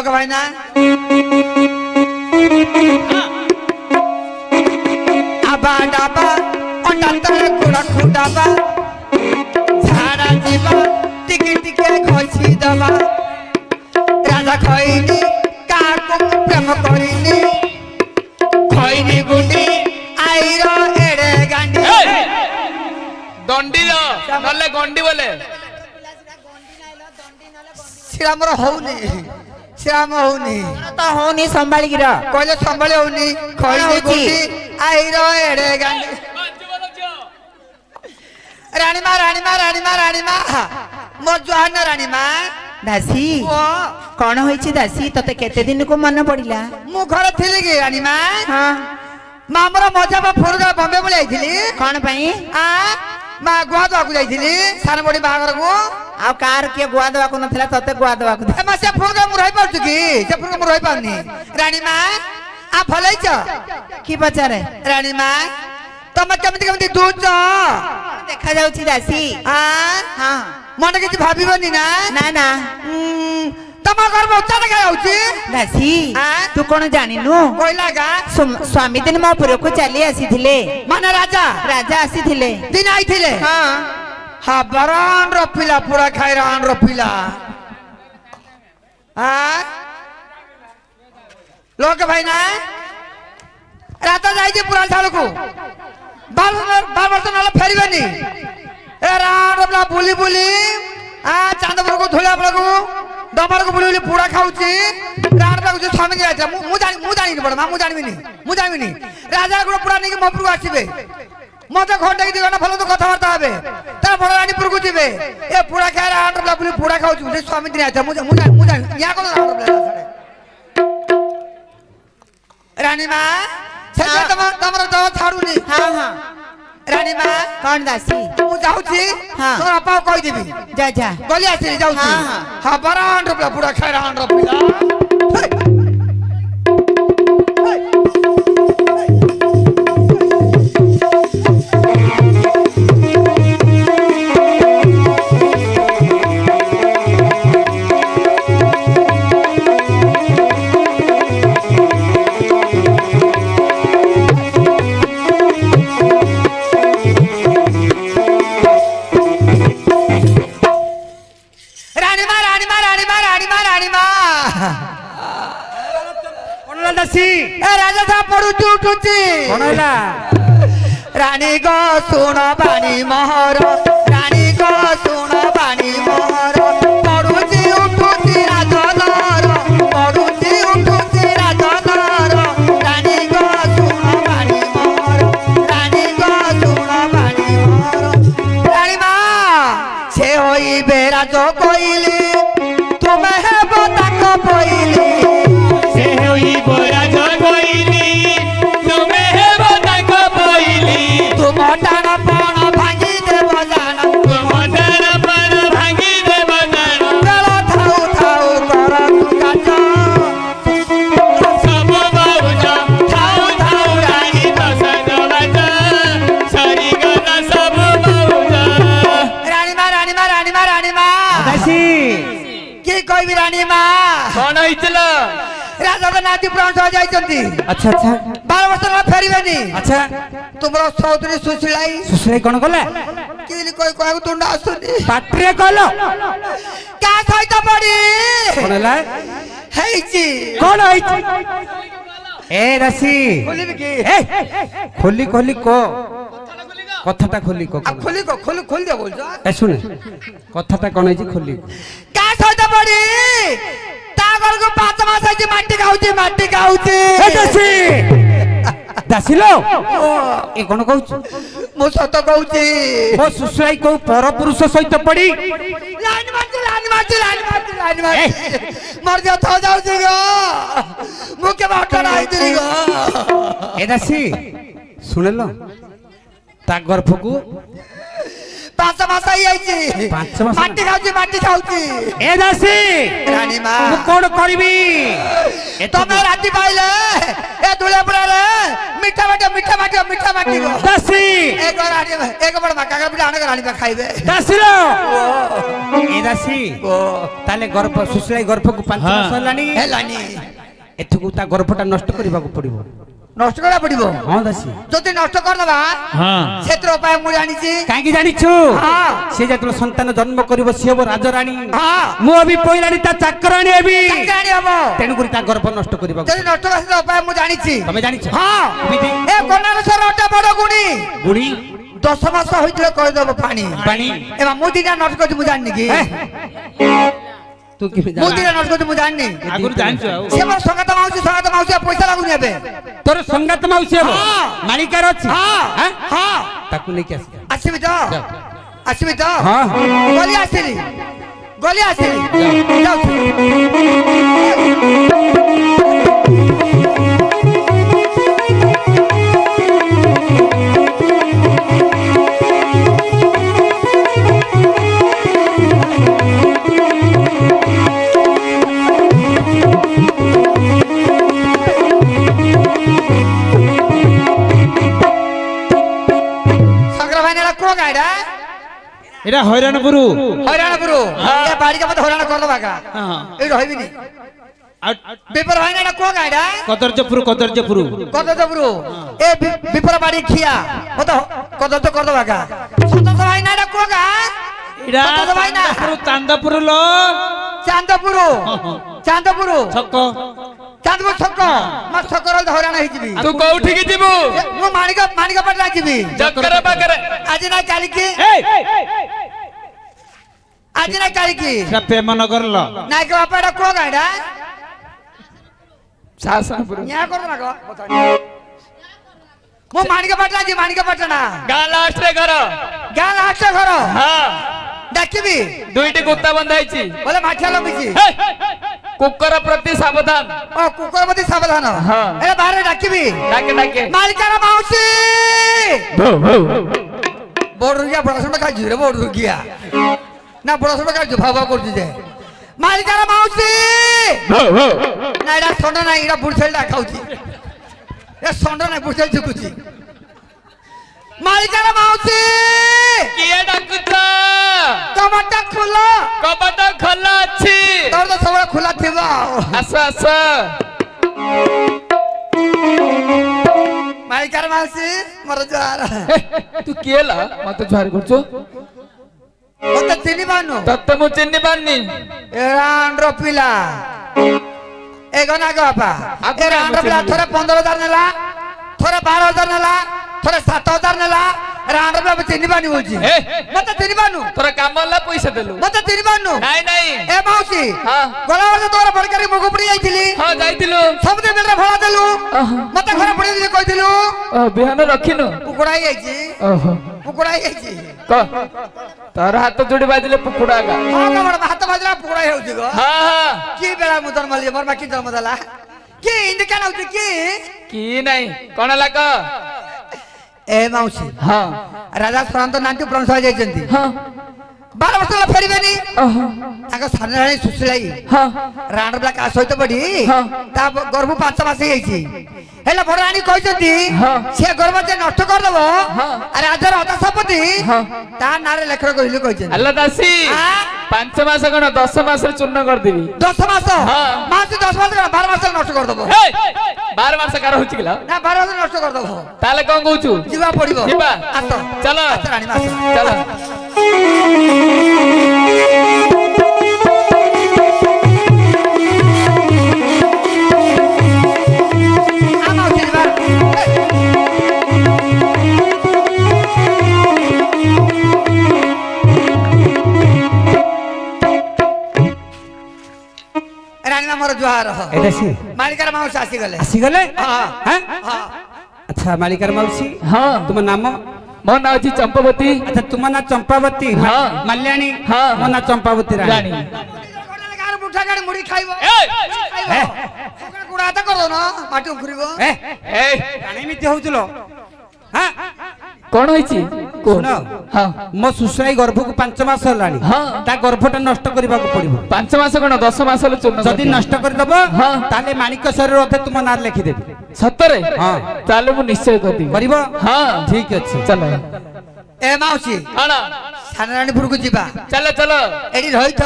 लोग भाई ना आबा डाबा अंडातर कुड़ा खुडाबा झाड़ा जीवा टिके टिके खोची दबा राजा खैनी काकु प्रेम करिनी खैनी गुंडी आईरो एड़े गांडी दंडी नले गंडी बोले श्रीरामर होनी श्याम होनी तो होनी संभाली गिरा कहले संभाले होनी खैनी गुंडी आईरो एड़े गांडी रानी माँ रानी माँ रानी माँ रानी माँ मोर जुहान रानी माँ दासी कौन होइछि दासी तते केते दिन को मन पड़िला मु घर थिली कि रानी माँ हां माँ मोर मजा बा फुरगा बॉम्बे बोले आइथिली कौन पई आ माँ गुआ दवा को जाइथिली सान बड़ी बागर को आ कार के गुआ दवा को नथिला तते गुआ दवा को ए माँ से फुरगा मु रहि पाछु कि से फुरगा मु रहि पानी रानी माँ आ भलै छ की बचारे रानी माँ तमे केमति केमति दूध छ देखा जाउछि दासी हां हां मन किछ भाबिबनी ना ना ना तमा घर में उच्चा देखा जाउछि दासी हां तू कोन जानिनु कोइला गा स्वामी दिन मा पुर को चली आसीथिले माने राजा राजा आसीथिले दिन आइथिले हां हा बरान रपिला पूरा खाइरान रपिला हां लोग भाई ना राता जाइजे पुरान साल को बार वर्ष नाला फेरबेनी ए रान रपला बुली बुली आ चांदपुर को धुला पड़ा को डमर को बुली बुली पूरा खाउची रान पे जो स्वामी जाय मु जानी पड़ा मु जानी नी राजा को पूरा नहीं के मपुर आसीबे मते घंटे की घंटा फल तो कथा वार्ता हेबे ता बड़ रानीपुर को जिबे ए पूरा खाय रान रपला बुली पूरा खाउची से स्वामी दिन आय मु जानी या को रान रपला रानी माँ से तमरो दवा छाड़ूनी हां हां रानी माँ कौन दासी मु जाउची हां तोर अपा कहि देबी जा जा गली आसी जाउची हां हां बरान रपला पूरा खाय रान रपला राजा साहब पड़ुची उठुची रानी गो सुन बाणी मोहर रानी गो सुन बाणी मोहर पड़ुची उठुची राजदर पड़ुची उठुची राजदर रानी गो सुन बाणी मोहर रानी गो सुन बाणी मोहर रानी माँ से होइबे राज कइली तुमे हेबो ताक पइली रानी माँ कौन होइतला राजा तो नाती प्राण हो जाइछंती अच्छा अच्छा 12 वर्ष ना फेरिबेनी अच्छा तुमरो सौतरी सुसलाई कोन गला किली कोई कोई तुंड आसुनी पाट्रे गलो का सहित पड़ी कोनला हेइची कोन होइची ए रसी खोली के ए खोली खोली को कथाटा खोली को अब खोली को खोल दे बोल जा ए सुन कथाटा कोन होइची खोली का सहित पड़ी तागर को 5 मास आइची माटी खाउची ए दासी दासी लो ए कोन कहू मो सत कहूची ओ सुसलाई को पर पुरुष सहित पड़ी लाइन मार मर जा तो जाउची गो मुके बाटड़ा आइतरी गो ए दासी सुनलो ता गर्भकू 5 मास आइची 5 मास माटी खाउची ए दासी रानी माँ मु कोन करबी ତମେ ରାତି ପାଇଲେ ଏ ଦୁଳିଆ ପଡାରେ ମିଠା ମାଟି ମିଠା ମାଟି ଗো ଦାସୀ ଏକ ବଡ ମାକା ପିଠା ଆଣେ ରାଣୀ ଖାଇବେ ଦାସୀର ଏ ଦାସୀ ତାହେଲେ ଗର୍ଭ ସୁଶ୍ରାଇ ଗର୍ଭକୁ 5 ମାସ ହେଲାଣି ହେଲାନି ଏଠକୁ ତା ଗର୍ଭଟା ନଷ୍ଟ କରିବାକୁ ପଡିବ ନଷ୍ଟ କରିବା ପଡିବ ହଁ ଦାସୀ ଯଦି ନଷ୍ଟ କରିଦବା ସେଥିର ଉପାୟ ମୁଁ ଜାଣିଛି କାହିଁକି ଜାଣିଛୁ ସେ ଯେତେବେଳେ ସନ୍ତାନ ଜନ୍ମ କରିବ ସିଏ ହେବ ରାଜରାଣୀ ମୁଁ ବି ପଇଲାଣି ତା ଚାକରାଣୀ ହେବି ତେଣୁକରି ତା ଗର୍ଭ ନଷ୍ଟ କରିବାକୁ ଯଦି ନଷ୍ଟ କରିବା ଉପାୟ ମୁଁ ଜାଣିଛି ତମେ ଜାଣିଛ ଏ କନାରସର ଗୋଟେ ବଡ ଗୁଣି ଗୁଣି 10 ମାସ ହୋଇଥିଲେ କହିଦବ ପାଣି ପାଣି ଏବା ମୁଁ ଦିଟା ନଷ୍ଟ କରିଛି ମୁଁ ଜାଣିନି କି ତୁ କି ମୁଁ ଦିଟା ନଷ୍ଟ କରିଛି ମୁଁ ଜାଣିନି ଆଗରୁ ଜାଣିଛୁ ଆଉ ସେ ମୋର ସଙ୍ଗାତ ମାଉସୀ ପଇସା ଲାଗୁନି ଏବେ ତୋର ସଙ୍ଗାତ ମାଉସୀ ହେବ ମାଳିକାର ଅଛି ହଁ ତାକୁ ନେଇକି ଆସିବି ତ ଆସିବି ତ ହଁ ଗଲି ଆସିଲି ଯାଉଛି এটা হইরাণপুর এ বাড়িকে মতো হইরাণ করে দেবা কা এই রহিবিনি বিপর ভাই না এটা কোন গাইডা কদর্যপুর কদর্যপুর এ বিপর বাড়ি খিয়া মতো কদর্য করে দেবা কা সন্তোষ ভাই না এটা কোন গা এটা সন্তোষ ভাই না চান্দপুর লো চান্দপুর ছক চান্দপুর ছক মা ছক রে হইরাণ হইছিবি তু কোউঠি কি যিবু মু মানিকা পাটনা যিবি চক্করে পাকরে আজি না কালি কি আজি না কালি কি সেটা প্রেমনগর ল নাইকে বাপা এটা কোন গাইডা শাসনপুর ন্যা করো না গো মু মানিকা পাটনা গা লাস্ট রে ঘর গাঁ লাস্ট ঘর হ্যাঁ ডাকিবি দুইটি কুত্তা বন্ধা হইছি বলে মাঠিয়া লমিছি কুকুর প্রতি সাবধান ও কুকুরপতি সাবধান হ্যাঁ। এ বারে ডাকিবি ডাকে মালিকার মাউসি ভৌ ভৌ বড় রুগিয়া পড়াশোনা খাইছি রে বড় রুগিয়া না পড়াশোনা খাইছি ভাবা করছি যে মালিকার মাউসি ভৌ ভৌ না এটা ষণ্ড নাই এটা বুড়ছেলটা খাউছি এ ষণ্ড নাই বুড়ছেল চুকুছি মালিকার মাউসি কিয়ে ডাকুছ কবাটটা খোলো কবাট খোলা আছে তোর তো সবাই খোলা থিব আস মালিকার মাউসি মর যার তু কিয়ে লা মতে ঝাড় করছো মতে চিনি বানু তত্ত্ব মু চিনি পারনি এরান্ড্র পিলা এগনা গো বাপা আগুন এরান্ড্র পিলা চিনি। থরে 15,000 নেলা থরে 12,000 নেলা থরে 7,000 নেলা এরান্ড্র পিলা চিনি বানি বলছি এ মতে চিনি বানু তোরা কামলা পয়সা দেলু মতে চিনি বানু নাই নাই এ মাউসি হ্যাঁ। গলা বর্ষ তোর বড়কারি মুখ পড়ি যাইছিলি হ্যাঁ যাইতিলু সবদে বেলে ভরা দেলু মতে ঘরে পড়ি দিয়ে কইতিলু বিহান রখিনু কুকুড়াই যাইছি ওহো কুকুড়াই যাইছি ক তোর হাত যোড়ি বাজিলে পুকুড়া গা ହଁ କମର ହାତ ବାଜିଲା ପୁକୁଡାଇ ହେଉଛି ଗୋ হ্যাঁ হ্যাঁ କି ବେଳା ମୁଁ ଜନ୍ମ ମୋର ମା କି ଜନ୍ମ ଦେଲା କି ଇନ୍ତି କେନ ହଉଛି କି কি নাই কোন লাগ ଏ ମାଉସୀ হ্যাঁ ରାଜା ସରାନ୍ତ ନାନ୍ତି ପ୍ରଂଶ ଯାଇଛନ୍ତି হ্যাঁ 12 ବର୍ଷ ହେଲା ଫେରିବେନି ଓହୋ ତାଙ୍କ ସାନ ରାଣୀ ସୁଶୀଳାଇ হ্যাঁ ରାଣ ପିଲା କାହା ସହିତ ପଡି ହଁ। ତା ଗର୍ଭ 5 ମାସ ହେଇଯାଇଛି ହେଲେ ବଡ ରାଣୀ କହିଛନ୍ତି ହଁ। ସେ ଗର୍ଭ ଯେ ନଷ୍ଟ କରିଦବ ହଁ। ରାଜାର ଅଧା ସମ୍ପତ୍ତି ହଁ। ତା ନାଁରେ ଲେଖର କହିଲି କହିଛନ୍ତି আল্লাহ দাসী আ? 5 মাস কোন 10 মাসের চূর্ণ করদিবি 10 মাস ହଁ। ମାସ 10 মাস 12 ମାସ ନଷ୍ଟ କରିଦବ 12 মাস কার হচ্ছে গিলা ନା 12 ମାସ ନଷ୍ଟ କରିଦବ তাহলে কোন কହୁଛୁ ଯିବା ପଡିବ ଯିବା। ଆସ ଚାଲ। ଆସ ରାଣୀ ଆସ চলো ଆମ ଅଛି ଯିବା ରାଣୀ ଆମର ଜୁହାର ଏ ଦାସୀ ମାଳିକାର ମାଉସୀ ଆସିଗଲେ ଆସିଗଲେ ହଁ হ্যাঁ ହଁ আচ্ছা মালিকার মাউসী হ্যাঁ তোমার নাম ମୋ ନାଁ ଅଛି ଚମ୍ପବତୀ আচ্ছা তোমার না চম্পাবতী হ্যাঁ। মাল্যাণী হ্যাঁ। ମୋ ନା ଚମ୍ପାବତୀ ରାଣୀ ରାଣୀ ଗାଁରେ ମୁଠା ଗାଡ଼ି ମୁଢି ଖାଇବ এই ଖାଇବ ଗୁଡା ହାତ କରିଦଉନ ମାଟି ଉଖୁରିବ ଏ এই କାଣ ଏମିତି ହଉଥିଲ ହଁ কোন হইছি শুন হ্যাঁ ମୋ ସୁଶ୍ରାଇ ଗର୍ଭକୁ 5 ମାସ ହେଲାଣି ହଁ। ତା ଗର୍ଭଟା ନଷ୍ଟ କରିବାକୁ ପଡିବ 5 ମାସ কোন 10 ମାସ ହେଲେ ଚୂର୍ଣ୍ଣ ଯଦି ନଷ୍ଟ କରିଦବ ହଁ। ତାହେଲେ ମାଣିକ ଶରୀର ଅଧେ ତୁମ ନାଁରେ ଲେଖିଦେବି ସତରେ ହଁ। ତାହେଲେ ମୁଁ ନିଶ୍ଚୟ କରିବି କରିବ ହଁ ଠିକ ଅଛି ଚାଲ ଏ ମାଉସୀ କଣ ସାନ ରାଣୀପୁରକୁ ଯିବା ଚାଲ ଚାଲ ଏଠି ରହିଥ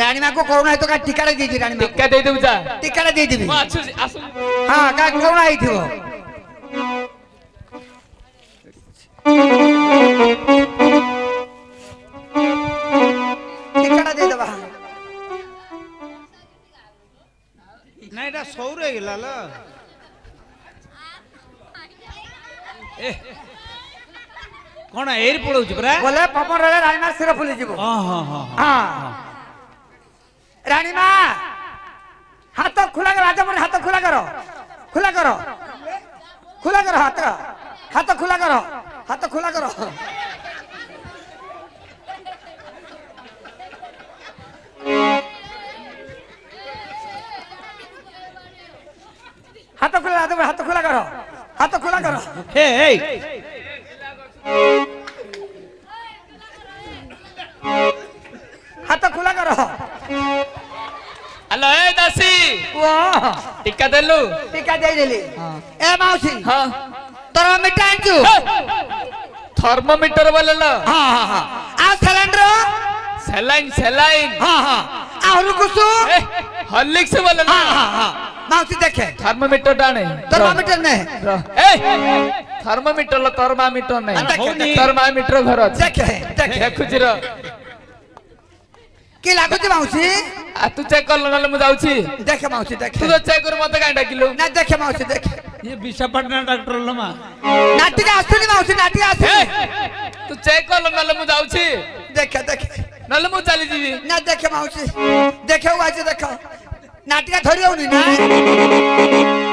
ରାଣୀ ମାକୁ କରୁଣା ହେଇତ କା ଟିକାଟା ଦେଇଛି ରାଣୀ ମା ଟିକା ଦେଇ ଦେବୁ ଯା ଟିକାଟା ଦେଇଦେବି ମୁଁ ଆସୁଛି ଆସୁଛି ହଁ କା କରୁଣା ହେଇଥିବ ଟିକାଟା ଦେଇଦବା ନା ଏଇଟା ସୌର ହେଇଗଲା ଲ କଣ ଏଇରି ପଳଉଛି ପରା ବୋଲେ ପବନରେ ରାଣୀ ମା ଶିର ଫୁଲିଯିବ ହଁ ହଁ ହଁ ହଁ ରାଣୀ ମା ହାତ ଖୋଲା କର ରାଜମଣି ହାତ ଖୋଲା କର ଖୋଲା କର ଖୋଲା କର ହାତ ହାତ ଖୋଲା କର ହାତ ଖୋଲା କର ହାତ ଖୋଲା ରାଜମଣି ହାତ ଖୋଲା କର ହାତ ଖୋଲା କର ହେ ହେ ହାତ ଖୋଲା କର ହ୍ୟାଲୋ ଏ ଦାସୀ ଓ ଟିକା ଦେଲୁ ଟିକା ଦେଇଦେଲି ଏ ମାଉସୀ ହଁ ତୋର ମିଠା ଆଣିଛୁ ଥର୍ମୋମିଟର ବୋଲେଲ ହଁ ହଁ ହଁ ଆଉ ସିଲିଣ୍ଡର ସେଲାଇନ୍ ସେଲାଇନ୍ ହଁ ହଁ ଆଉ ଲୁକୁସୁ ହର୍ଲିକ୍ସ ବୋଲେଲ ହଁ ହଁ ହଁ ମାଉସୀ ଦେଖେ ଥର୍ମୋମିଟର ଟା ଆଣେ ଥର୍ମୋମିଟର ନେ ଥର୍ମୋମିଟର ଥର୍ମାମିଟର ଦେଖେ, ନାହିଁ ଦେଖେ। ଥର୍ମାମିଟର ଘର ଅଛି ଦେଖେ ଦେଖେ ଦେଖୁଛି ର কি লাগুଛି মাউসী ଆ ତୁ ଚେକ୍ କଲ ନହେଲେ ମୁଁ ଯାଉଛି দেখে মাউসী দেখে ତୁ ତ ଚେକ୍ କରୁ ମତେ କାଇଁ ଡାକିଲୁ না দেখে মাউসী দেখে ଏ ବିଶାଖାପାଟଣା ଡାକ୍ତର ଲୋ ମା নাটিকা আসুনি মাউসী নাটিকা ଏ, আসুনি ତୁ ଚେକ୍ କଲ ନହେଲେ ମୁଁ ଯାଉଛି দেখে দেখে ନହେଲେ ମୁଁ ଚାଲିଯିବି না দেখে মাউসী দেখে আছে দেখো নাটিকা ধরি হউনি না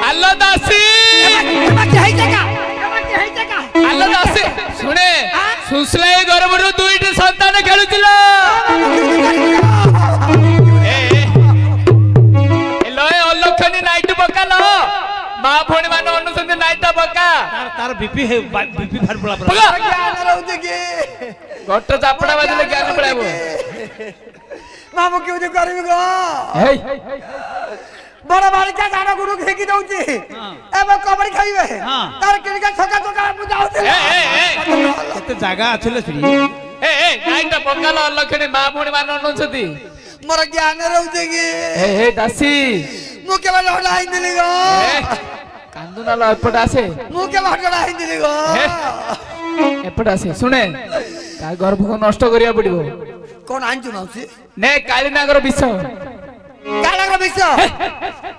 ଆଲୋ ଦାସୀ এমাকে হেই জায়গা এমাকে হেই জায়গা ଆଲୋ ଦାସୀ ଶୁଣେ ସୁଶ୍ଲେଇ ଗର୍ଭରୁ ଦୁଇଟି ସନ୍ତାନ ଖେଳୁଥିଲା ଅଲକ୍ଷଣୀ ନାଇଟ ପକାଲ ମା ଭଉଣୀ ମାନେ ଅନୁଛନ୍ତି ନାଇଟ ପକା ତାର ବିପି ବିପି ଭାରି ପଳା ପକା। জ্ঞান রହୁଛି কি ଘଟ ଚାପଡ଼ା ବାଜିଲେ ଜ୍ଞାନ ପଳାଇବ মামু কেউদি করবি গো ହେଇ বড় বাড়িটা জানা গুরু খেকি দউছি এবে কবড়ি খাইবে তার কিনিকা ছকা ছকা মু যাউছি କେତେ ଜାଗା ଅଛି ଲୋ ଶ୍ରୀ ନାଇଟ ପକାଲ ଅଲକ୍ଷଣୀ ମା ଭଉଣୀ ମାନେ ଅନୁଛନ୍ତି মোর জ্ঞান রହୁଛି কি ହେ ଦାସୀ মু কেবে লড়া হিন্দিলি গো କାନ୍ଦୁ ନଲ ଏପଟେ ଆସେ মু কেবে হটড়া হিন্দিলি গো ଏପଟେ ଆସେ ଶୁଣେ ତା ଗର୍ଭକୁ ନଷ୍ଟ କରିବାକୁ ପଡିବ কোন আনছু মাউসী ନେ କାଳିନାଗର ବିଷ কালাগর বিষ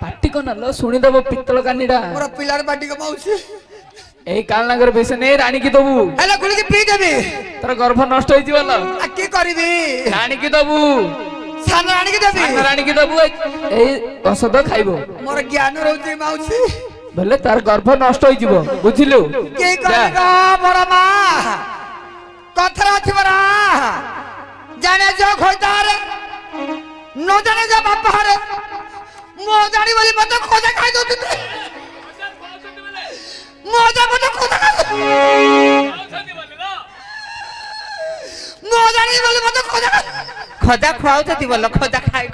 ପାଟି କନାଲ ଶୁଣିଦବ ପିତ୍ତଳ କାନିଟା মোর পিলার বাটি গো মাউসী ଏଇ କାଳିନାଗର ବିଷ ନେଇ ରାଣୀକି ଦବୁ হেলা গুলিকি পি দেবি ତୋର গর্ভ নষ্ট হয়েଯିବ ଲ আ কি করিবি ରାଣୀକି ଦବୁ সান রানীকে দেবি ସାନ ରାଣୀକି ଦବୁ ଏଇ ଔଷଧ ଖାଇବ মোর জ্ঞান রହୁଛି মাউসী ବୋଲେ ତାର ଗର୍ଭ ନଷ୍ଟ ହେଇଯିବ ବୁଝିଲୁ কি যা। করিব বড় মা কথা আছে বড় জানে যে খোঁজারে ন জানে যে বাপারে মো জানি বলি মতে খোঁজা খাই দউছি মো জানি মতে খোঁজা খাই মো জানি বলি মতে খোঁজা খাই খোঁজা খাওছতি বল খোঁজা খাই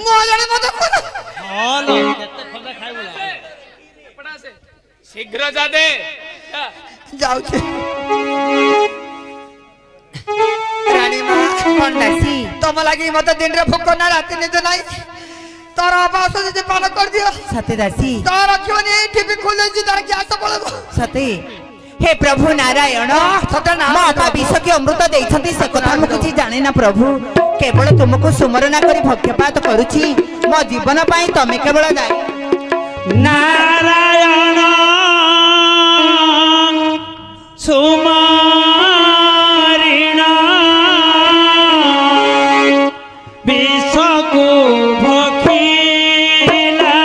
মো জানি মতে খোঁজা ହଁ ଲୋ କେତେ ଖଣ୍ଡା ଖାଇବୁ ଲୋ ଏପଟେ ଆସେ। ଶୀଘ୍ର ଯା ଦେ ଯା। যাଉଛି রানী মা কন্দাসি তম লাগি মতে দিনরে ভোক না রাতে নিতে নাই তোর অবাস যদি পান কর দিও সতে দাসি তোর রক্ষিবনি টিভি খুলেছি তার গ্যাস পড়ব সতে হে প্রভু নারায়ণ সতে না ମୋ ବାପା ବିଷ କି ଅମୃତ ଦେଇଛନ୍ତି ସେ କଥା ମୁଁ କିଛି ଜାଣେ ନା ପ୍ରଭୁ କେବଳ ତୁମକୁ ସୁମରଣା କରି ଭକ୍ତିପାତ କରୁଛି ମୋ ଜୀବନ ପାଇଁ ତମେ କେବଳ ଦାୟୀ ନାରାୟଣ ସୁମାରିଣ ବିଷକୁ ଭକ୍ଷିଲା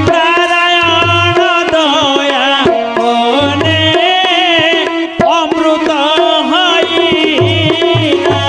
ନାରାୟଣ ଦୟା କଲେ ଅମୃତ ହୋଇଲା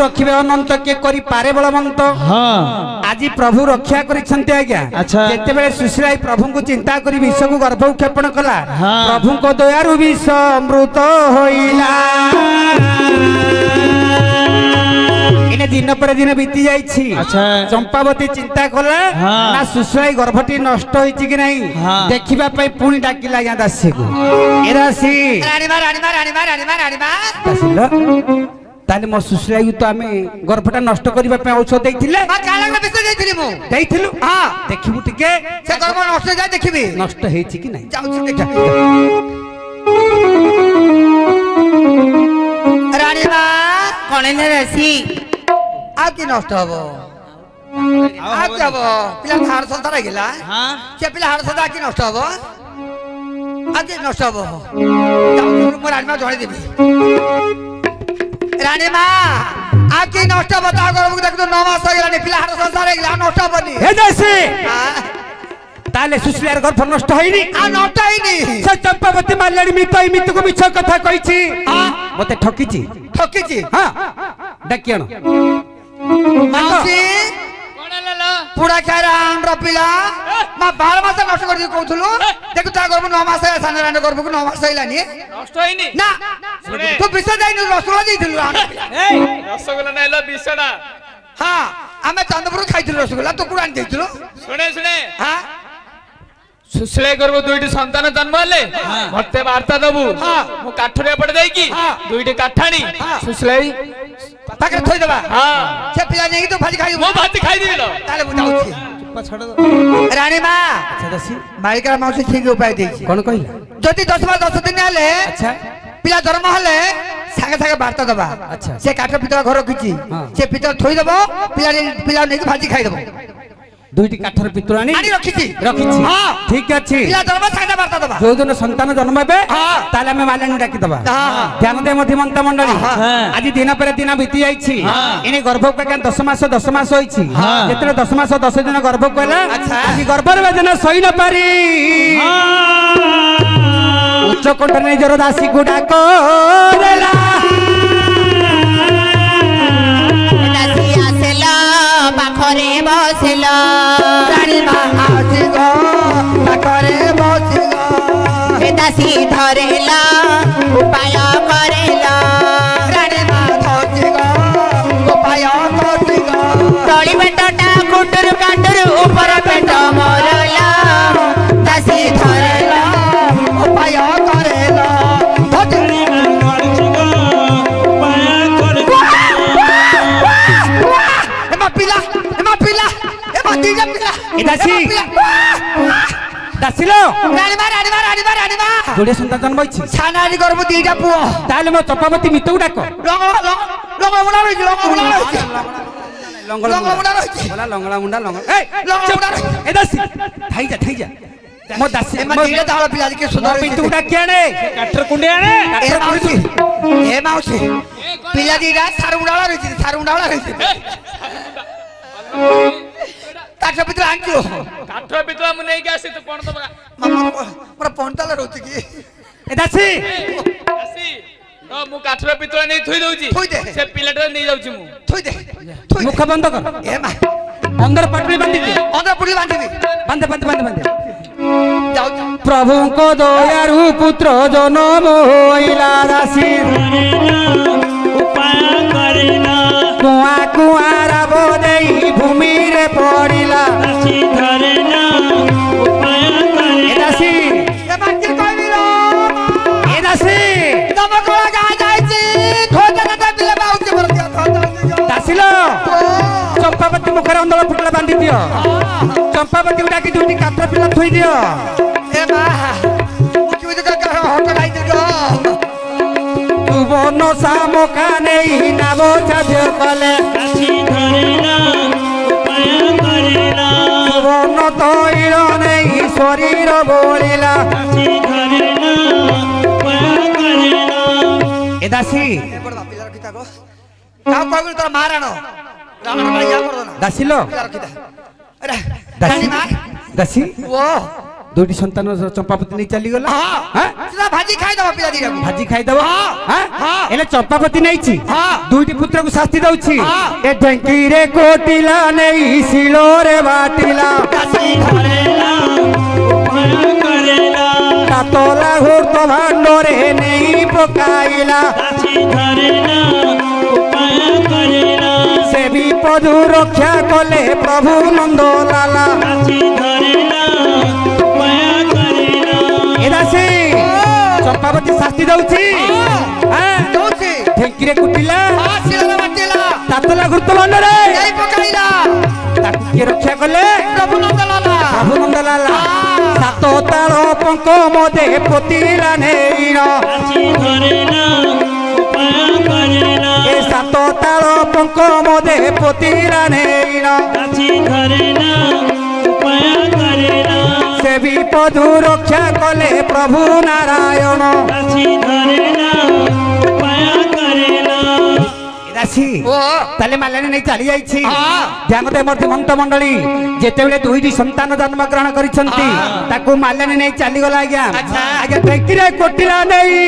ରଖିବେ ଅନନ୍ତ କିଏ କରିପାରେ ବଳବନ୍ତ। ହଁ ଆଜି ପ୍ରଭୁ ରକ୍ଷା କରିଛନ୍ତି ଆଜ୍ଞା। ଆଚ୍ଛା। ଯେତେବେଳେ ସୁଶ୍ରୀ ପ୍ରଭୁଙ୍କୁ ଚିନ୍ତା କରି ବିଷକୁ ଗର୍ଭ ଉତ୍କ୍ଷେପଣ କଲା, ହଁ। ପ୍ରଭୁଙ୍କ ଦୟାରୁ ବିଷ ଅମୃତ ହୋଇଲା। ଏନେ ଦିନ ପରେ ଦିନ ବିତି ଯାଇଛି। ଆଚ୍ଛା। ଚମ୍ପାବତୀ ଚିନ୍ତା କଲା ହଁ। ନା ସୁଶ୍ରୀ ଗର୍ଭଟି ନଷ୍ଟ ହେଇଛି କି ନାହିଁ ହଁ। ଦେଖିବା ପାଇଁ ପୁଣି ଡାକିଲା ଆଜ୍ଞା ଦାସୀକୁ। ଏ ଦାସୀ ରାଣିମା ରାଣିମା ରାଣିମା ରାଣିମା ରାଣିମା ଆସିଲ, ତାହେଲେ ମୋ ସୁଶ୍ରୀକୁ ତ ଆମେ ଗର୍ଭଟା ନଷ୍ଟ କରିବା ପାଇଁ ଔଷଧ ଦେଇଥିଲେ, ମା କାଳଙ୍କ ବିଷ ଦେଇଥିଲି ମୁଁ। ଦେଇଥିଲୁ। ହଁ ଦେଖିବୁ ଟିକେ ସେ ଗର୍ଭ ନଷ୍ଟ ଯାଇ ଦେଖିବି। ନଷ୍ଟ ହେଇଛି କି ନାହିଁ। ଯାଉଛି ଦେଖ। ରାଣିମା କଣ ହେଲା ଦାସୀ? ଆଉ କି ନଷ୍ଟ ହବ? ଆଉ କି ହବ? ପିଲା ହାଡ଼ ସଂସ୍ଥା ରହିଲା। ହଁ ସେ ପିଲା ହାଡ଼ ସଂସ୍ଥା କି ନଷ୍ଟ ହବ? ଆଉ କି ନଷ୍ଟ ହବ? ଯାଉଛି ମୁଁ ରାଣିମା ଜଣେଇଦେବି। ରାଣିମା ଆଉ କି ନଷ୍ଟ ହବ? ତା ଗର୍ଭକୁ ଦେଖୁ 9 ମାସ ହେଇଗଲାଣି, ପିଲା ହାଡ଼ ସଂସ୍ଥା ରହିଲା, ଆଉ ନଷ୍ଟ ହବନି। ଏ ଦାସୀ ଆଁ? ତାହେଲେ ସୁଶ୍ରୀର ଗର୍ଭ ନଷ୍ଟ ହେଇନି। ଆଉ ନଷ୍ଟ ହେଇନି। ସେ ଚମ୍ପାବତୀ ମାରିଲାଣି ମିତ, ଏଇ ମିତକୁ ମିଛ କଥା କହିଛି, ମତେ ଠକିଛି। ଠକିଛି। ହଁ ଡାକି ଆଣ। ମାଉସୀ କଣ ହେଲା ଲୋ? ପୁଡ଼ା ଖାଇର ଆଣ୍ଡର ପିଲା ମା 12 ମାସ ନଷ୍ଟ କରି କହୁଥିଲୁ। ଦେଖୁ ତା ଗର୍ଭ 9 ମାସ ସାନ ରାଣ୍ଡ ଗର୍ଭକୁ 9 ମାସ ହେଇଲାନି। ନଷ୍ଟ ହେଇନି? ନା ଶୁଣେ। ତୁ ବିଷ ଦେଇନୁ, ରସଗୋଲା ଦେଇଥିଲୁ। ଏଇ ରସଗୋଲା ନାଇଁ ଲୋ, ବିଷଟା। ହଁ ଆମେ ଚାନ୍ଦପୁର ଖାଇଥିଲୁ ରସଗୋଲା, ତୁ କୋଉଠୁ ଆଣି ଦେଇଥିଲୁ? ଶୁଣେ ଶୁଣେ, ହଁ ସୁଶ୍ଳେୟ ଗର୍ଭ 2ଟି ସନ୍ତାନ ଜନ୍ମ ହେଲେ ମତେ ବାର୍ତ୍ତା ଦବୁ। ମୁଁ କାଠରେ ଏପଟେ ଦେଇକି 2ଟି କାଠାଣି ସୁଶ୍ଳେୟ ପାଖରେ ଥୋଇଦେବା। ହଁ ସେ ପିଲା ନେଇକି ତୁ ଭାଜି ଖାଇବୁ। ମୁଁ ଭାତି ଖାଇଦେବି ଲୋ। ତାହେଲେ ମୁଁ ଯାଉଛି। ଛାଡ଼ ରାଣୀମା ଆଚ୍ଛା ଦାସୀ ମାଳିକାର ମାଉସୀ ଠିକ ଉପାୟ ଦେଇଛି। କଣ କହିଲା? ଯଦି 10 ଦିନ ହେଲେ ଆଚ୍ଛା ପିଲା ଜନ୍ମ ହେଲେ ସାଙ୍ଗେ ସାଙ୍ଗେ ବାର୍ତ୍ତା ଦବା। ଆଚ୍ଛା। ସେ କାଠ ପିତଳ ଘର ରଖିଛି, ହଁ। ସେ ପିତଳ ଥୋଇଦବ, ପିଲା ନେଇକି ଭାଜି ଖାଇଦବ। 2ଟି କାଠର ପିତୁଳ ଆଣି ରଖିଛି। ରଖିଛି। ହଁ। ଠିକ ଅଛି। ପିଲା ଜନ୍ମ ସାଙ୍ଗେ ବାର୍ତ୍ତା ଦବା। ଯୋଉଦିନ ସନ୍ତାନ ଜନ୍ମ ହେବେ ହଁ। ତାହେଲେ ଆମେ ମାଲିନୀ ଡାକିଦବା। ହଁ। ଧ୍ୟାନ ଦେ ମଧ୍ୟମନ୍ତ ମଣ୍ଡଳୀ। ହଁ। ଆଜି ଦିନ ପରେ ଦିନ ବିତି ଯାଇଛି। ଏନେ ଗର୍ଭକୁ ଆଜ୍ଞା 10 ମାସ ହେଇଛି। ହଁ। ଯେତେବେଳେ 10 ମାସ 10 ଦିନ ଗର୍ଭକୁ ହେଲା, ଆଚ୍ଛା। ଆଜି ଗର୍ଭରେ ବେଦନ ସହି ନ ପାରି ଉଚ୍ଚ କଣ୍ଠରେ ନିଜର ଦାସୀକୁ ଡାକ ଦେଲା। ଦାସୀ ଆସିଲ ପାଖରେ ବସିଲ। ରାଣୀମା ଆସିଗ ପାଖରେ ବସିଗ। ଏ ଦାସୀ ଧରିଲ ଉପାୟ କରିଲ। ରାଣୀମା ଧରିଗ ଉପାୟ କରିଗ। ତଳି ପେଟଟା କୁଟୁରୁ କାଟୁରୁ ଉପର ପେଟ ମରଲ। ଦାସୀ ଧରିଲ ଉପାୟ କରେଲ। ଏମା ପିଲା ଏମା ଦିଟା ପିଲା। ଏ ଦାସୀ। ଏମା ପିଲା। ଦାସିଲ ରାଣୀମା ଯୋଡିଏ ସନ୍ତାନ ଜନ୍ମ ହେଇଛି। ଛାନାରି ଗର୍ଭ 2ଟା ପୁଅ। ତାହେଲେ ମୋ ଚପାବତୀ ମିତକୁ ଡାକ। ଲଙ୍ଗଳା ମୁଣ୍ଡା ରହିଛି। ଲଙ୍ଗଳା ମୁଣ୍ଡା ରହିଛି। ଲଙ୍ଗଳା ମୁଣ୍ଡା ଲଙ୍ଗଳା ମୁଣ୍ଡା ରହିଛି। ଏ ଦାସୀ ଥାଇଯା ମୋ ଦାସୀ ଏମା 2ଟା ତାଳ ପିଲା କି ସୁନ୍ଦର ମିତକୁ ଡାକି ଆଣେ। କାଠର କୁଣ୍ଡିଆ ଆଣେ। ଏ ମାଉସୀ ପିଲା 2ଟା ସାରୁ ମୁଣ୍ଡାଳା ରହିଛି। କାଠ ଭିତରେ ଆଣିଛୁ। କାଠ ପିତଳ ମୁଁ ନେଇକି ଆସି, ତୁ କଣ ଦବା? ମୋର ପଣ୍ଟାଲ ରହୁଛି କି? ଏ ଦାସୀ ଆସି ମୁଁ କାଠର ପିତଳ ନେଇ ଥୋଇ ଦଉଛି। ଥୋଇ ଦେ। ସେ ପିଲାଟା ନେଇ ଯାଉଛି ମୁଁ। ଥୋଇ ଦେ। ମୁଖ ବନ୍ଦ କର। ଏ ମା ଅନ୍ଦର ପାଟୁଳି ବାନ୍ଧି ଦେ। ଅନ୍ଦର ପୁଲି ବାନ୍ଧିବି। ବାନ୍ଧେ ଯାଉଛି। ପ୍ରଭୁଙ୍କ ଦୟାରୁ ପୁତ୍ର ଜନମ ହୋଇଲା। ଦାସୀ ଉପାୟ କରିଲ। କୁଆଁ କୁଆଁ ରାବ ଦେଇ ଭୂମିରେ ପଡ଼ିଲା। ଦାସୀ ଧରିଲ ଉପାୟ ଏ କରିଲ। ଦାସୀ ଏ ମା କି କହିବି ଲୋ ମା? ଏ ଦାସୀ ତମ କୋଳ ଗାଁ ଯାଇଛି। ଥୋଇଦେଲେ ପିଲା ବାଉଛି ମୋର ଦିଅ। ଦାସିଲ ଚମ୍ପାବତୀ ମୁଖରେ ଅନ୍ଦର ଫୁଟଲା ବାନ୍ଧି ଦିଅ। ଚମ୍ପାବତୀକୁ ଡାକି 2ଟି କାଠ ପିଲା ଥୋଇ ଦିଅ। ଏ ମା ମୁଁ କେମିତି ହଟ ଗାଇଥିଲି ଲୋ। ସୁବର୍ଣ୍ଣ ଶାମକା ନେଇ ନାମ ଛାଦ୍ୟ କଲେ। ଦାସୀ ଧରିଲ ଉପାୟ କରିଲ। ସୁବର୍ଣ୍ଣ ତୈଳ ନେଇ ଶରୀର ବୋଳିଲା। ଦାସୀ ଧରିଲ ଉପାୟ କରିଲ। ଏ ଦାସୀ ପିଲା ରଖିଥା ଗো। କାହା କହିବି ତୋର ମା ରାଣ ଇଆ କରିଦନା। ଦାସିଲ ପିଲା ରଖିଥା। ଦାସୀ ମା ଦାସୀ ଓ ଦୁଇଟି ସନ୍ତାନ ଚମ୍ପାବତୀ ନେଇ ଚାଲିଗଲା ହଁ ସେଟା ଭାଜି ଖାଇଦବ ପିଲା ଦିଟାକୁ ଭାଜି ଖାଇଦବ ହଁ। ହେଲେ ଚମ୍ପାବତୀ ନେଇଛି ହଁ। ଦୁଇଟି ପୁତ୍ରକୁ ଶାସ୍ତି ଦଉଛି ହଁ। ଏ ଢେଙ୍କିରେ କୋଟିଲା ନେଇ ଶିଳରେ ବାଟିଲା ଦାସୀ ଧରେନା ଉପାୟ କରେନା କାତଲା ଘୋର୍ତ ଭାଣ୍ଡରେ ନେଇ ପକାଇଲା ଦାସୀ ଧରେନା ଉପାୟ କରେନା ସେ ବିପଦୁ ରକ୍ଷା କଲେ ପ୍ରଭୁ ନନ୍ଦଲାଲା ଦାସୀ ଧରେନା ଉପାୟ କରେନା ଏ ଦାସୀ ଚମ୍ପାବତୀ ଶାସ୍ତି ଦଉଛି ଦଉଛି ଢେଙ୍କିରେ କୁଟିଲା ଶିଳରେ ବାଟିଲା କାତଲା ଘୋର୍ତ ଭାଣ୍ଡରେ ଯାଇ ପକାଇଲା ତାକୁ କିଏ ରକ୍ଷା କଲେ ପ୍ରଭୁ ନନ୍ଦଲାଲା ପ୍ରଭୁ ନନ୍ଦଲାଲା ସାତ ତାଳ ପଙ୍କ ମଧେ ପୋତିଲା ନେଇଣ ଦାସୀ ଧରେନା ଉପାୟ କରେନା ଏ ସାତ ତାଳ ପଙ୍କ ମଧେ ପୋତିଲା ନେଇଣ ଦାସୀ ଧରେନା ଉପାୟ କରେନା ସେ ବିପଦୁ ରକ୍ଷା କଲେ ପ୍ରଭୁ ନାରାୟଣ ଦାସୀ ଧରେନା ଉପାୟ କରେନା ଦାସୀ ଓ ତାହେଲେ ମାଲ୍ୟାଣୀ ନେଇ ଚାଲି ଯାଇଛି ହଁ। ଧ୍ୟାନ ଦେ ମଧ୍ୟ ମନ୍ତ ମଣ୍ଡଳୀ ଯେତେବେଳେ ଦୁଇଟି ସନ୍ତାନ ଜନ୍ମ ଗ୍ରହଣ କରିଛନ୍ତି ତାକୁ ମାଲ୍ୟାଣୀ ନେଇ ଚାଲିଗଲା ଆଜ୍ଞା ଆଚ୍ଛା। ଆଜ୍ଞା ଢେଙ୍କିରେ କୋଟିଲା ନେଇ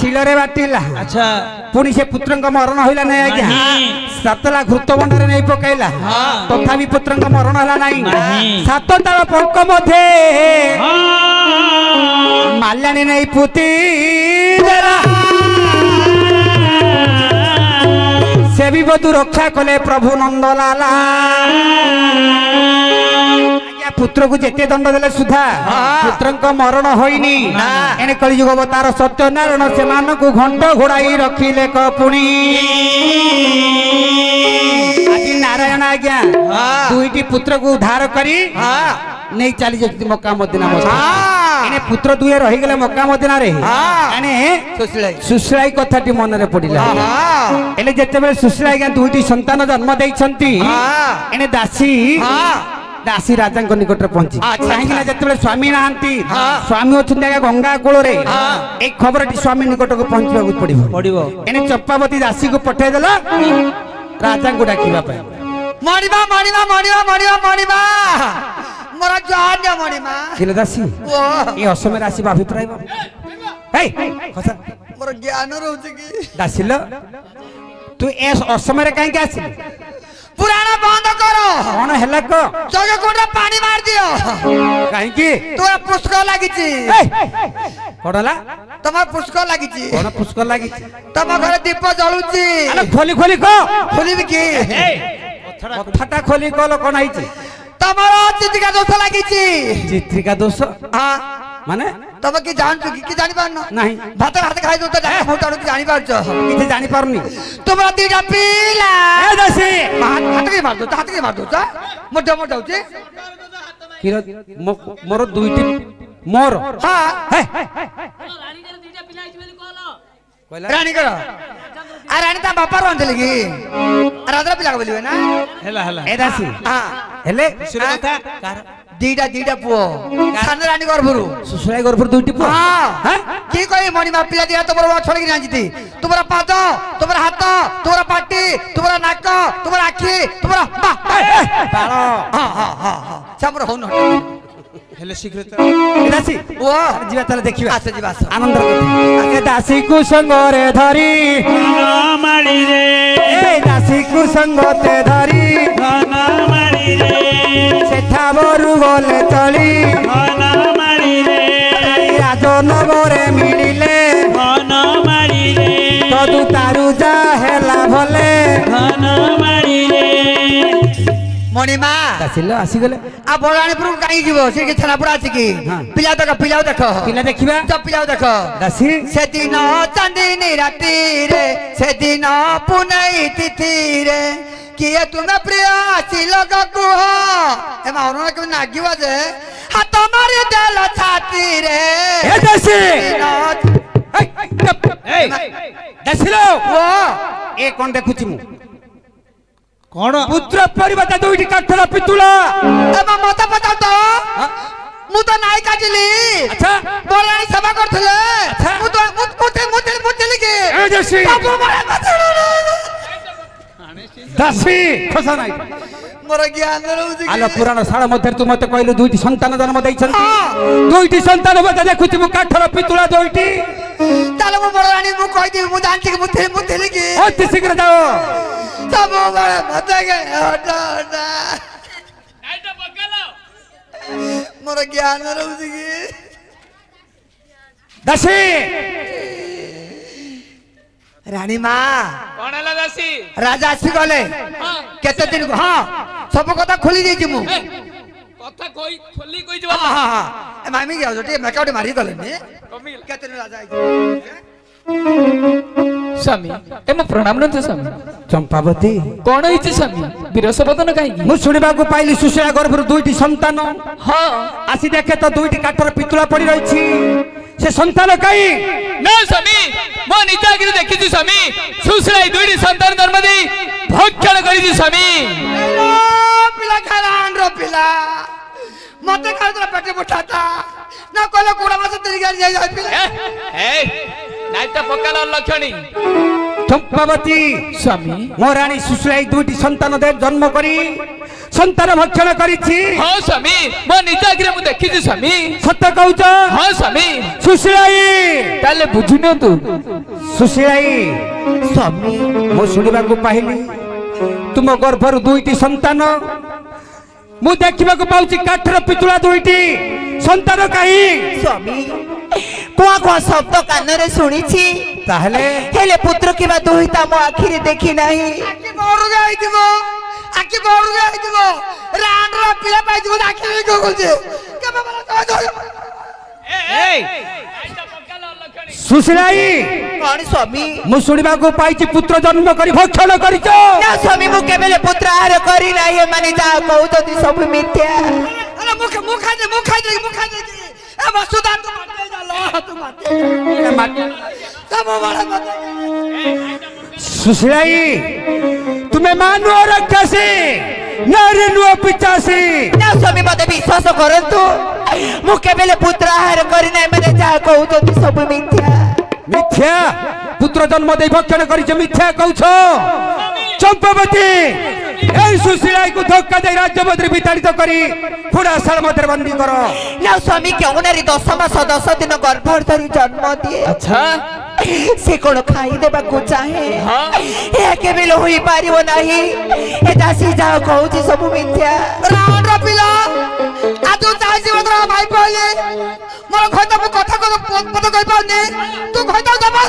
ଶିଳରେ ବାଟିଲା ଆଚ୍ଛା ପୁଣି ସେ ପୁତ୍ରଙ୍କ ମରଣ ହୋଇଲା ନାହିଁ ଆଜ୍ଞା ନାହିଁ। ସାତଲା ଘୃତ ଭଣ୍ଡାରେ ନେଇ ପକାଇଲା ତଥାପି ପୁତ୍ରଙ୍କ ମରଣ ହେଲା ନାହିଁ ନାହିଁ। ସାତ ତାଳ ପଙ୍କ ମଧ୍ୟରେ ମାଲ୍ୟାଣୀ ନେଇ ପୁତି ଦେଲା ସେ ବିପଦୁ ରକ୍ଷା କଲେ ପ୍ରଭୁ ନନ୍ଦଲାଲା ଆଜ୍ଞା ପୁତ୍ରକୁ ଯେତେ ଦଣ୍ଡ ଦେଲେ ସୁଦ୍ଧା ପୁତ୍ରଙ୍କ ମରଣ ହୋଇନି ଏଣେ କଳିଯୁଗ ଅବତାର ସତ୍ୟନାରାୟଣ ସେମାନଙ୍କୁ ଘଣ୍ଟ ଘୋଡାଇ ରଖିଲେ କପୁଣି ଆଜି ନାରାୟଣ ଆଜ୍ଞା ଦୁଇଟି ପୁତ୍ରକୁ ଉଦ୍ଧାର କରି ନେଇ ଚାଲି ଯାଇଛନ୍ତି ମକ୍କା ମଦିନା ଏଣେ ପୁତ୍ର ଦୁହେଁ ରହିଗଲେ ମକ୍କା ମଦିନାରେ ଏଣେ ସୁଶ୍ରାଇ କଥାଟି ମନରେ ପଡିଲା ହେଲେ ଯେତେବେଳେ ସୁଶ୍ରୀ ଆଜ୍ଞା ଦୁଇଟି ସନ୍ତାନ ଜନ୍ମ ଦେଇଛନ୍ତି ଏଣେ ଦାସୀ ଦାସୀ ରାଜାଙ୍କ ନିକଟରେ ପହଞ୍ଚି କାହିଁକି ନା ଯେତେବେଳେ ସ୍ୱାମୀ ନାହାନ୍ତି ସ୍ୱାମୀ ଅଛନ୍ତି ଆଜ୍ଞା ଗଙ୍ଗା କୂଳରେ ଏଇ ଖବରଟି ସ୍ୱାମୀ ନିକଟକୁ ପହଞ୍ଚିବାକୁ ପଡିବ ଏଣେ ଚମ୍ପାବତୀ ଦାସୀକୁ ପଠେଇଦେଲା ରାଜାଙ୍କୁ ଡାକିବା ପାଇଁ ମଣିମା ମଣିମା ମଣିମା ମଣିମା ମଣିମା ମୋର ଜୟ ମଣିମା ଥିଲେ ଦାସୀ ଓ ଏ ଅସମୟରେ ଆସିବା ଅଭିପ୍ରାୟ କଥା ମୋର ଜ୍ଞାନ ରହୁଛି କି ଦାସିଲ ତୁ ଏ ଅସମୟରେ କାହିଁକି ଆସିଲୁ ପୁରାଣ ବନ୍ଦ କର କଣ ହେଲା କ ଜଗକୁଣ୍ଡ ପାଣି ମାରି ଦିଅ କାହିଁକି ତୋର ପୁଷ୍କ ଲାଗିଛି କଣ ହେଲା ତମ ପୁଷ୍କ ଲାଗିଛି କଣ ପୁଷ୍କ ଲାଗିଛି ତମ ଘରେ ଦୀପ ଜଳୁଛି ଆଲୋ ଖୋଲି ଖୋଲି କହ ଖୋଲିବି କି କଥାଟା ଖୋଲି କଲ କଣ ହେଇଛି ତମର ଚିତ୍ରିକା ଦୋଷ ଲାଗିଛି ଚିତ୍ରିକା ଦୋଷ ହଁ ମାନେ ତମେ କି ଜାଣୁଛୁ କି ଜାଣିପାରୁନ ନାହିଁ ଭାତ ଭାତ ଖାଇ ଦଉଛ ମୋଟାଣୁ କି ଜାଣିପାରୁଛ କିଛି ଜାଣିପାରୁନି ତୁମର ଦିଟା ପିଲା ଏ ଦାସୀ ହାତ କି ମାରି ଦଉଛ ହାତ କି ମାରି ଦଉଛ ମୋଟା ମୋଟା ହଉଛି ମୋର ଦୁଇଟି ମୋର ହଁ ହେ ରାଣୀଙ୍କର ଆ ରାଣୀ ତା ବାପା ରହୁଥିଲେ କି ରାଜାର ପିଲା ବୋଲିବେ ନା ହେଲା ହେଲା ଏ ଦାସୀ ହଁ ହେଲେ ଦିଟା ଦିଟା ପୁଅ ସାନ ରାଣୀ ଗର୍ଭରୁ ସୁଶ୍ରାଇ ଗର୍ଭରୁ ଦୁଇଟି ପୁଅ ହଁ କି କହି ମଣିମା ପିଲା ଦିଟା ତମର ଛଡିକି ଜାଣିଛି ତୁମର ପାଦ ତୁମର ହାତ ତୁମର ପାଟି ତୁମର ନାକ ତୁମର ଆଖି ତୁମର ବାଳ ହଁ ହଁ ହଁ ହଁ ସେ ଆମର ହଉନ ହେଲେ ଶୀଘ୍ର ଏ ଦାସୀ ଓ ଯିବା ତାହେଲେ ଦେଖିବା ଆସ ଯିବା ଆସ ଆନନ୍ଦର କଥା ଏ ଦାସୀକୁ ସଙ୍ଗରେ ଧରି ମାଳିରେ ଏ ଦାସୀକୁ ସଙ୍ଗତେ ଧରି ମାଳିରେ ସେଠା ବରୁ ଗଲେ ଚଳି ମାଳିରେ ରାଜନଗରେ ମିଳିଲେ ମାଳିରେ ତଦୁ ତାରୁ ଯା ହେଲା ଭଲେ ମାଳିରେ ମଣିମା ଦାସିଲ ଆସିଗଲେ ଆଉ ବରାଣୀପୁରକୁ କାହିଁକି ଯିବ ସେଠି ଛେନାପୁରା ଅଛି କି ପିଲା ଦେଖ ପିଲାକୁ ଦେଖ ପିଲା ଦେଖିବା ପିଲାକୁ ଦେଖ ଦାସୀ ସେଦିନ ଚାନ୍ଦିନୀ ରାତିରେ ସେଦିନ ପୁନେଇ ତିଥିରେ କିଏ ତୁମେ ପ୍ରିୟ ଆସିଲ କୁହ ଏ ମାଉନ କେମିତି ନାଗିବ ଯେ ହାତ ମାରି ଦେଲ ଛାତିରେ ଏ ଦାସୀ ସେଦିନ ଦାସିଲ ଓ ଏ କଣ ଦେଖୁଛି ମୁଁ କଣ ପୁତ୍ର ପରିବାଟା ଦୁଇଟି କାଠର ପିତୁଳ ଏବେ ମତେ ପଚାର ତ ମୁଁ ତ ନାଇଁ କାଟିଲି ଆଚ୍ଛା ବରାଣୀ ସେବା କରୁଥିଲେ ଆଚ୍ଛା। ମୁଁ ତ ମୁଥିଲି କି ଏ ଦାସୀ ସବୁ ବଳେ କଥା ଦାସୀ ଖସା ନାହିଁ ମୋର ଜ୍ଞାନ ରହୁଛି ଆଲୋ ପୁରାଣ ଶାଳ ମଧ୍ୟରେ ତୁ ମତେ କହିଲୁ ଦୁଇଟି ସନ୍ତାନ ଜନ୍ମ ଦେଇଛନ୍ତି ଦୁଇଟି ସନ୍ତାନ ମତେ ଦେଖୁଛି ମୁଁ କାଠର ପିତୁଳା ଦୁଇଟି ତାହେଲେ ମୁଁ ବଡ ରାଣୀ ମୁଁ କହିଦେବି ମୁଁ ଜାଣିଛି କି ମୁଁ ଥିଲି କି ଅତି ଶୀଘ୍ର ଯାଅ ସବୁ ବଡ ମତେ ହଟା ହଟା ମୋର ଜ୍ଞାନ ରହୁଛି କି ଦାସୀ ରାଣୀ ମା କଣ ହେଲା ଦାସୀ ରାଜା ଆସିଗଲେ କେତେ ଦିନ ହଁ ସବୁ କଥା ଖୋଲି ଦେଇଛି ମୁଁ କଥା କହି ଖୋଲି କହିଛୁ ହଁ ହଁ ହଁ ଏ ମାମି କି ଆଉଛ ଟିକେ ମେକାଉଟି ମାରି ଗଲେନି କେତେ ଦିନ ରାଜା ଆଇଛି ସ୍ୱାମୀ ଏ ମୋ ପ୍ରଣାମ ନୁହଁ ସ୍ୱାମୀ ଚମ୍ପାବତୀ କଣ ହେଇଛି ସ୍ୱାମୀ ବିରସ ବଦନ କାହିଁକି ମୁଁ ଶୁଣିବାକୁ ପାଇଲି ସୁଶୀଳା ଗର୍ଭରୁ ଦୁଇଟି ସନ୍ତାନ ହଁ ଆସି ଦେଖେ ତ ଦୁଇଟି କାଠର ପିତୁଳା ପଡି ରହିଛି ସେ ସନ୍ତାନ କାହିଁ ନା ସ୍ୱାମୀ ମୋ ନିଜ ଆଖିରେ ଦେଖିଛି ସ୍ୱାମୀ ସୁଶୀଳା ଏଇ ଦୁଇଟି ସନ୍ତାନ ଜନ୍ମ ଦେଇ ଭକ୍ଷଣ କରିଛି ସ୍ୱାମୀ ପିଲା ଖାରାଣ୍ଡ ପିଲା ମତେ ଖାଇଥିଲା ପେଟେ ପଠାତା ନା କହିଲେ କୋଡା ମାସ ତିରିగి ଯାଇ ପିଲା ନାଇଁ ତ ପକାଲ ଲକ୍ଷଣୀ ଚମ୍ପାବତୀ ସ୍ୱାମୀ ମୋ ରାଣୀ ସୁଶୀଳା ଏଇ ଦୁଇଟି ସନ୍ତାନ ଜନ୍ମ କରି ସନ୍ତାନ ଭକ୍ଷଣ କରିଛି ହଁ ସ୍ୱାମୀ ମୋ ନିଜ ଆଖିରେ ମୁଁ ଦେଖିଛି ସ୍ୱାମୀ ସତ କହୁଛ ହଁ ସ୍ୱାମୀ ସୁଶୀଳା ତାହେଲେ ବୁଝିନିଅନ୍ତୁ ସୁଶୀଳା ସ୍ୱାମୀ ମୁଁ ଶୁଣିବାକୁ ପାଇଲି ତୁମ ଗର୍ଭରୁ ଦୁଇଟି ସନ୍ତାନ ମୁଁ ଦେଖିବାକୁ ପାଉଛି କାଠର ପିତୁଳା ଦୁଇଟି ସନ୍ତାନ କାହିଁ ସ୍ୱାମୀ କୁଆ କୁଆ ଶବ୍ଦ କାନରେ ଶୁଣିଛି ତାହେଲେ ହେଲେ ପୁତ୍ର କିମ୍ବା ଦୁହିତା ମୋ ଆଖିରେ ଦେଖି ନାହିଁ ଆଖି ବଡୁగా ହେଇଥିବ ଆଖି ବଡୁగా ହେଇଥିବ ରାଣ୍ଡର ପିଲା ପାଇଥିବ ଆଖି କହୁଛି କେବେ ସୁଶୀଳା କଣ ସ୍ୱାମୀ ମୁଁ ଶୁଣିବାକୁ ପାଇଛି ପୁତ୍ର ଜନ୍ମ କରି ଭକ୍ଷଣ କରିଛ ନା ସ୍ୱାମୀ ମୁଁ କେବେ ପୁତ୍ର ଆହାର କରି ନାହିଁ ଏମାନେ ଯାହା କହୁଛନ୍ତି ସବୁ ମିଥ୍ୟା ଆରେ ମୁଁ ଖାଇଦେଲି ଏ ବସୁଧା ତୁ ମାତେ ଜାଲ ତୁ ମାତେ ସବୁ ବଡ ମାତେ ସୁଶୀଳା ତୁମେ ମାନୁଅ ରାକ୍ଷସୀ ନାରୀ ନୁହ ପିଚାସୀ ନା ସ୍ୱାମୀ ମତେ ବିଶ୍ୱାସ କରନ୍ତୁ ମୁଁ କେବେ ପୁତ୍ର ଆହାର କରି ନାହିଁ ଏମାନେ ଯାହା କହୁଛନ୍ତି ସବୁ ମିଥ୍ୟା ମିଥ୍ୟା ପୁତ୍ର ଜନ୍ମ ଦେଇ ଭକ୍ଷଣ କରିଛ ମିଥ୍ୟା କହୁଛ ଚମ୍ପାବତୀ এই সুশীলাইକୁ ଧକ୍କା ଦେଇ ରାଜ୍ୟମନ୍ତ୍ରୀ ବିତାଡ଼ିତ କରି ଖୁଡ଼ାଶାଳ ମଧ୍ୟରେ ବନ୍ଦୀ କର ନା ସ୍ୱାମୀ କେଉଁ ନାରୀ 10 ମାସ 10 ଦିନ ଗର୍ଭରେ ଧରି ଜନ୍ମ ଦିଏ ଆଚ୍ଛା ସେ କଣ ଖାଇଦେବାକୁ ଚାହେଁ ହଁ। ଏହା କେବେ ହୋଇପାରିବ ନାହିଁ ଏ ଦାସୀ ଯାହା କହୁଛି ସବୁ ମିଥ୍ୟା ରାଣ୍ଡର ପିଲା ଆଜି ଚାଇଛି ମତେ ଭାଇ ପାଇଲେ ମୋର ଘଇତା ମୁଁ କଥା ପଦ କହିପାରୁନି ତୁ ଘଇତା ଦବା